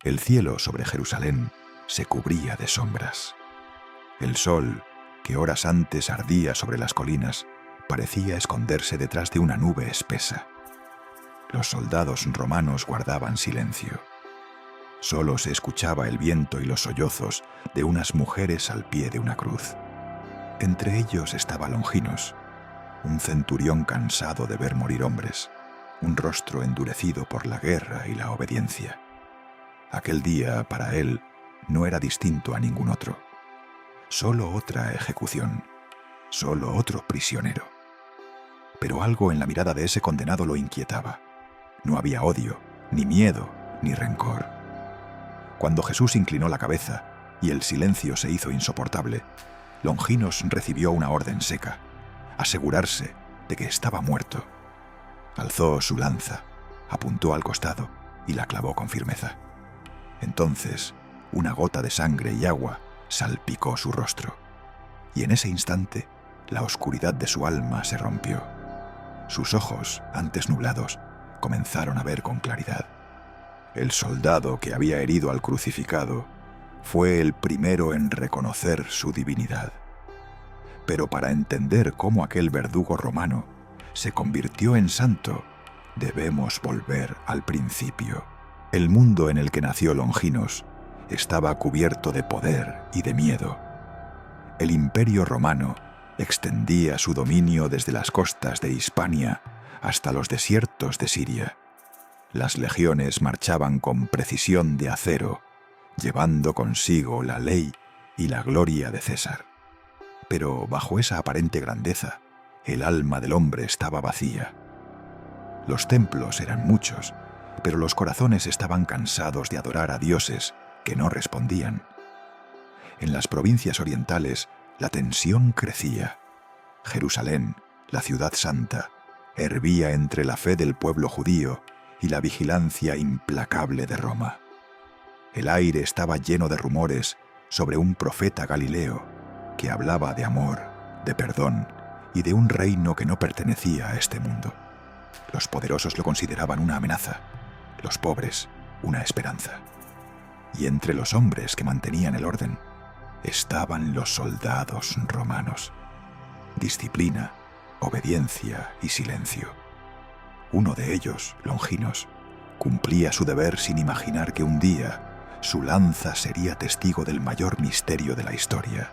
El cielo sobre Jerusalén se cubría de sombras. El sol, que horas antes ardía sobre las colinas, parecía esconderse detrás de una nube espesa. Los soldados romanos guardaban silencio. Solo se escuchaba el viento y los sollozos de unas mujeres al pie de una cruz. Entre ellos estaba Longinos, un centurión cansado de ver morir hombres, un rostro endurecido por la guerra y la obediencia. Aquel día, para él, no era distinto a ningún otro. Solo otra ejecución, solo otro prisionero. Pero algo en la mirada de ese condenado lo inquietaba. No había odio, ni miedo, ni rencor. Cuando Jesús inclinó la cabeza y el silencio se hizo insoportable, Longinos recibió una orden seca: asegurarse de que estaba muerto. Alzó su lanza, apuntó al costado y la clavó con firmeza. Entonces, una gota de sangre y agua salpicó su rostro, y en ese instante la oscuridad de su alma se rompió. Sus ojos, antes nublados, comenzaron a ver con claridad. El soldado que había herido al crucificado fue el primero en reconocer su divinidad. Pero para entender cómo aquel verdugo romano se convirtió en santo, debemos volver al principio. El mundo en el que nació Longinos estaba cubierto de poder y de miedo. El Imperio Romano extendía su dominio desde las costas de Hispania hasta los desiertos de Siria. Las legiones marchaban con precisión de acero, llevando consigo la ley y la gloria de César. Pero bajo esa aparente grandeza, el alma del hombre estaba vacía. Los templos eran muchos, pero los corazones estaban cansados de adorar a dioses que no respondían. En las provincias orientales, la tensión crecía. Jerusalén, la ciudad santa, hervía entre la fe del pueblo judío y la vigilancia implacable de Roma. El aire estaba lleno de rumores sobre un profeta galileo que hablaba de amor, de perdón y de un reino que no pertenecía a este mundo. Los poderosos lo consideraban una amenaza, los pobres una esperanza. Y entre los hombres que mantenían el orden estaban los soldados romanos. Disciplina, obediencia y silencio. Uno de ellos, Longinos, cumplía su deber sin imaginar que un día su lanza sería testigo del mayor misterio de la historia.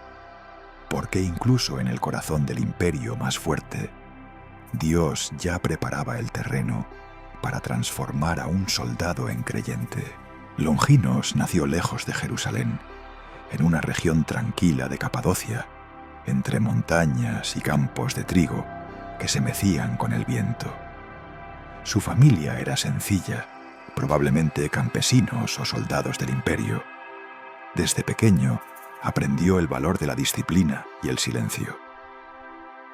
Porque incluso en el corazón del imperio más fuerte, Dios ya preparaba el terreno para transformar a un soldado en creyente. Longinos nació lejos de Jerusalén, en una región tranquila de Capadocia, entre montañas y campos de trigo que se mecían con el viento. Su familia era sencilla, probablemente campesinos o soldados del imperio. Desde pequeño aprendió el valor de la disciplina y el silencio.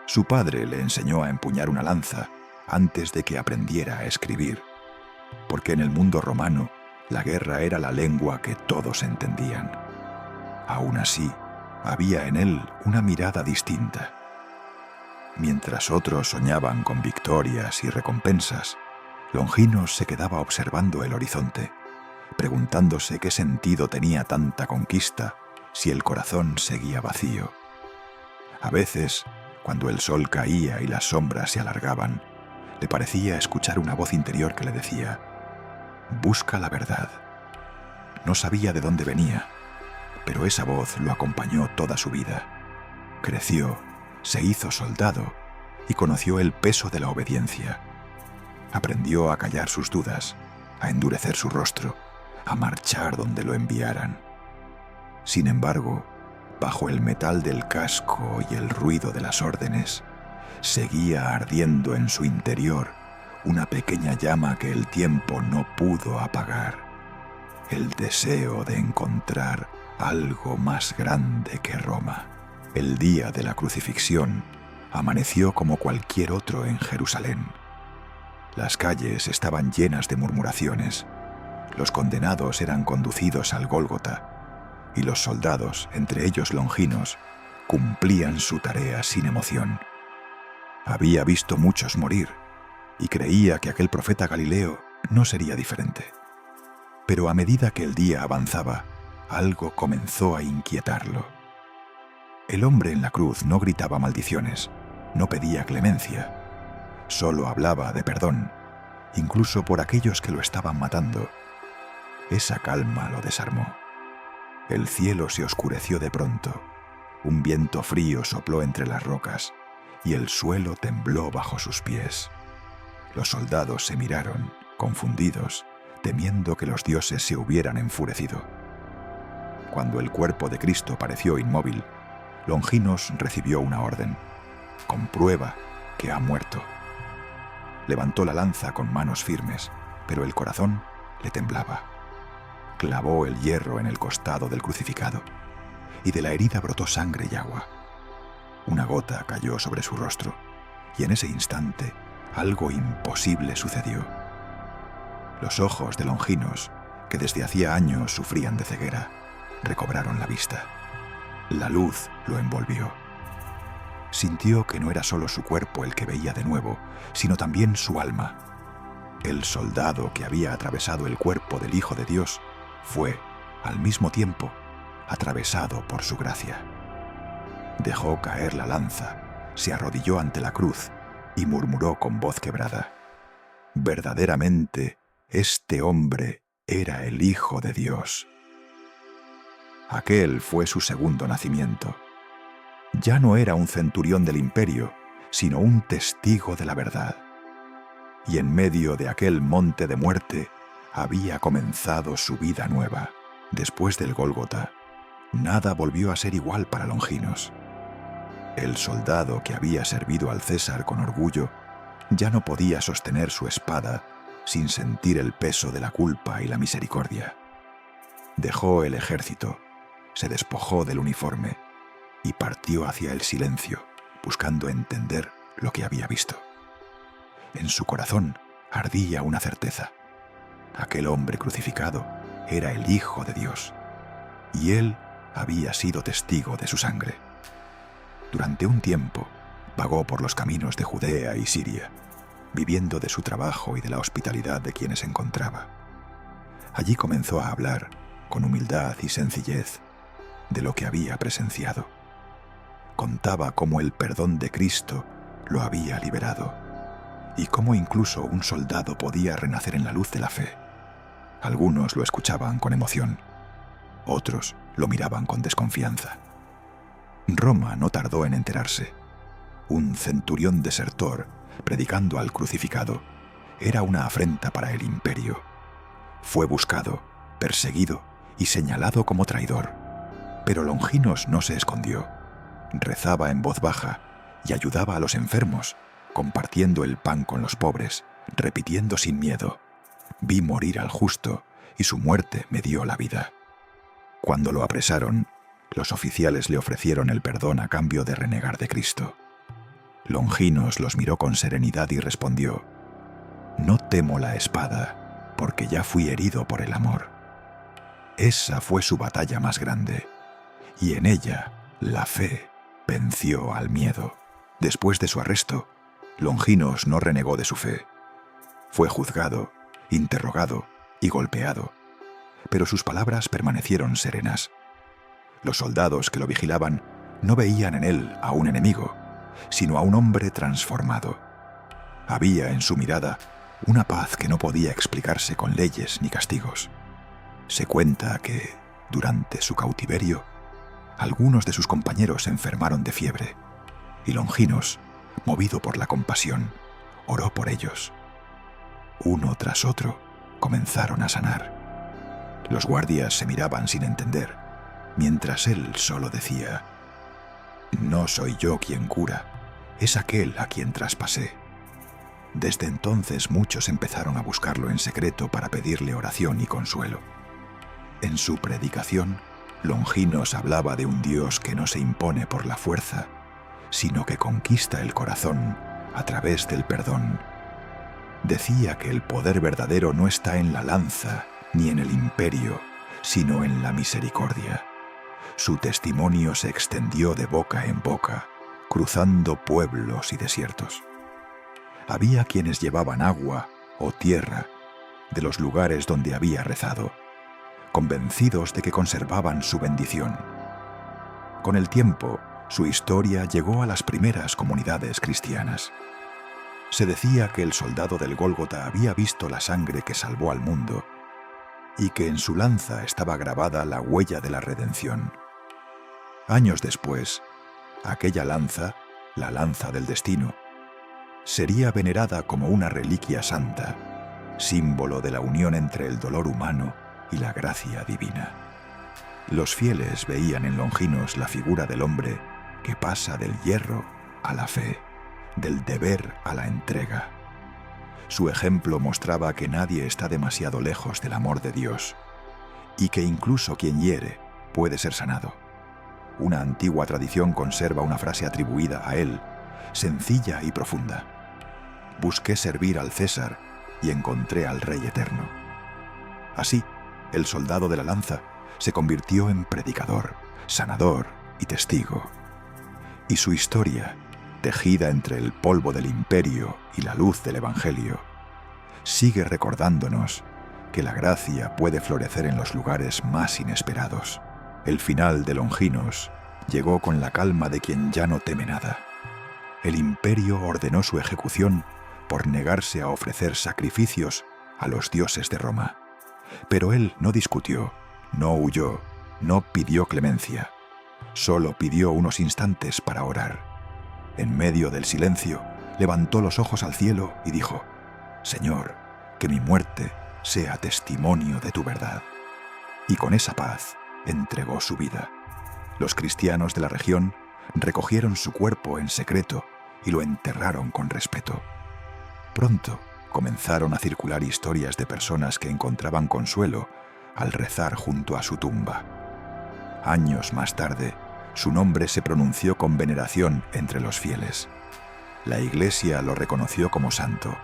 Su padre le enseñó a empuñar una lanza antes de que aprendiera a escribir, porque en el mundo romano la guerra era la lengua que todos entendían. Aún así, había en él una mirada distinta. Mientras otros soñaban con victorias y recompensas, Longinos se quedaba observando el horizonte, preguntándose qué sentido tenía tanta conquista si el corazón seguía vacío. A veces, cuando el sol caía y las sombras se alargaban, le parecía escuchar una voz interior que le decía: «Busca la verdad». No sabía de dónde venía, pero esa voz lo acompañó toda su vida. Creció, se hizo soldado y conoció el peso de la obediencia. Aprendió a callar sus dudas, a endurecer su rostro, a marchar donde lo enviaran. Sin embargo, bajo el metal del casco y el ruido de las órdenes, seguía ardiendo en su interior una pequeña llama que el tiempo no pudo apagar: el deseo de encontrar algo más grande que Roma. El día de la crucifixión amaneció como cualquier otro en Jerusalén. Las calles estaban llenas de murmuraciones. Los condenados eran conducidos al Gólgota, y los soldados, entre ellos Longinos, cumplían su tarea sin emoción. Había visto muchos morir, y creía que aquel profeta galileo no sería diferente. Pero a medida que el día avanzaba, algo comenzó a inquietarlo. El hombre en la cruz no gritaba maldiciones, no pedía clemencia, solo hablaba de perdón, incluso por aquellos que lo estaban matando. Esa calma lo desarmó. El cielo se oscureció de pronto, un viento frío sopló entre las rocas y el suelo tembló bajo sus pies. Los soldados se miraron, confundidos, temiendo que los dioses se hubieran enfurecido. Cuando el cuerpo de Cristo pareció inmóvil, Longinos recibió una orden: comprueba que ha muerto. Levantó la lanza con manos firmes, pero el corazón le temblaba. Clavó el hierro en el costado del crucificado, y de la herida brotó sangre y agua. Una gota cayó sobre su rostro, y en ese instante algo imposible sucedió. Los ojos de Longinos, que desde hacía años sufrían de ceguera, recobraron la vista. La luz lo envolvió. Sintió que no era solo su cuerpo el que veía de nuevo, sino también su alma. El soldado que había atravesado el cuerpo del Hijo de Dios fue, al mismo tiempo, atravesado por su gracia. Dejó caer la lanza, se arrodilló ante la cruz y murmuró con voz quebrada: verdaderamente, este hombre era el Hijo de Dios. Aquel fue su segundo nacimiento. Ya no era un centurión del imperio, sino un testigo de la verdad. Y en medio de aquel monte de muerte había comenzado su vida nueva. Después del Gólgota, nada volvió a ser igual para Longinos. El soldado que había servido al César con orgullo ya no podía sostener su espada sin sentir el peso de la culpa y la misericordia. Dejó el ejército, se despojó del uniforme y partió hacia el silencio, buscando entender lo que había visto. En su corazón ardía una certeza: aquel hombre crucificado era el Hijo de Dios, y él había sido testigo de su sangre. Durante un tiempo vagó por los caminos de Judea y Siria, viviendo de su trabajo y de la hospitalidad de quienes encontraba. Allí comenzó a hablar, con humildad y sencillez, de lo que había presenciado. Contaba cómo el perdón de Cristo lo había liberado, y cómo incluso un soldado podía renacer en la luz de la fe. Algunos lo escuchaban con emoción, otros lo miraban con desconfianza. Roma no tardó en enterarse. Un centurión desertor, predicando al crucificado, era una afrenta para el imperio. Fue buscado, perseguido y señalado como traidor. Pero Longinos no se escondió. Rezaba en voz baja y ayudaba a los enfermos, compartiendo el pan con los pobres, repitiendo sin miedo: vi morir al justo y su muerte me dio la vida. Cuando lo apresaron, los oficiales le ofrecieron el perdón a cambio de renegar de Cristo. Longinos los miró con serenidad y respondió: no temo la espada, porque ya fui herido por el amor. Esa fue su batalla más grande, y en ella la fe venció al miedo. Después de su arresto, Longinos no renegó de su fe. Fue juzgado, interrogado y golpeado, pero sus palabras permanecieron serenas. Los soldados que lo vigilaban no veían en él a un enemigo, sino a un hombre transformado. Había en su mirada una paz que no podía explicarse con leyes ni castigos. Se cuenta que, durante su cautiverio, algunos de sus compañeros se enfermaron de fiebre, y Longinos, movido por la compasión, oró por ellos. Uno tras otro comenzaron a sanar. Los guardias se miraban sin entender, mientras él solo decía: no soy yo quien cura, es aquel a quien traspasé. Desde entonces muchos empezaron a buscarlo en secreto para pedirle oración y consuelo. En su predicación, Longinos hablaba de un Dios que no se impone por la fuerza, sino que conquista el corazón a través del perdón. Decía que el poder verdadero no está en la lanza ni en el imperio, sino en la misericordia. Su testimonio se extendió de boca en boca, cruzando pueblos y desiertos. Había quienes llevaban agua o tierra, de los lugares donde había rezado, convencidos de que conservaban su bendición. Con el tiempo, su historia llegó a las primeras comunidades cristianas. Se decía que el soldado del Gólgota había visto la sangre que salvó al mundo y que en su lanza estaba grabada la huella de la redención. Años después, aquella lanza, la lanza del destino, sería venerada como una reliquia santa, símbolo de la unión entre el dolor humano y la gracia divina. Los fieles veían en Longinos la figura del hombre que pasa del hierro a la fe, del deber a la entrega. Su ejemplo mostraba que nadie está demasiado lejos del amor de Dios y que incluso quien hiere puede ser sanado. Una antigua tradición conserva una frase atribuida a él, sencilla y profunda: busqué servir al César y encontré al Rey eterno. Así, el soldado de la lanza se convirtió en predicador, sanador y testigo. Y su historia, tejida entre el polvo del imperio y la luz del Evangelio, sigue recordándonos que la gracia puede florecer en los lugares más inesperados. El final de Longinos llegó con la calma de quien ya no teme nada. El imperio ordenó su ejecución por negarse a ofrecer sacrificios a los dioses de Roma. Pero él no discutió, no huyó, no pidió clemencia. Solo pidió unos instantes para orar. En medio del silencio, levantó los ojos al cielo y dijo: Señor, que mi muerte sea testimonio de tu verdad. Y con esa paz entregó su vida. Los cristianos de la región recogieron su cuerpo en secreto y lo enterraron con respeto. Pronto comenzaron a circular historias de personas que encontraban consuelo al rezar junto a su tumba. Años más tarde, su nombre se pronunció con veneración entre los fieles. La Iglesia lo reconoció como santo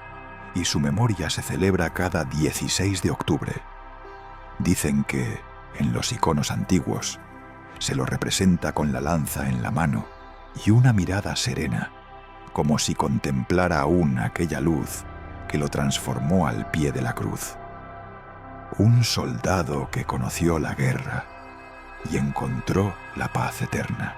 y su memoria se celebra cada 16 de octubre. Dicen que, en los iconos antiguos, se lo representa con la lanza en la mano y una mirada serena, como si contemplara aún aquella luz que lo transformó al pie de la cruz. Un soldado que conoció la guerra y encontró la paz eterna.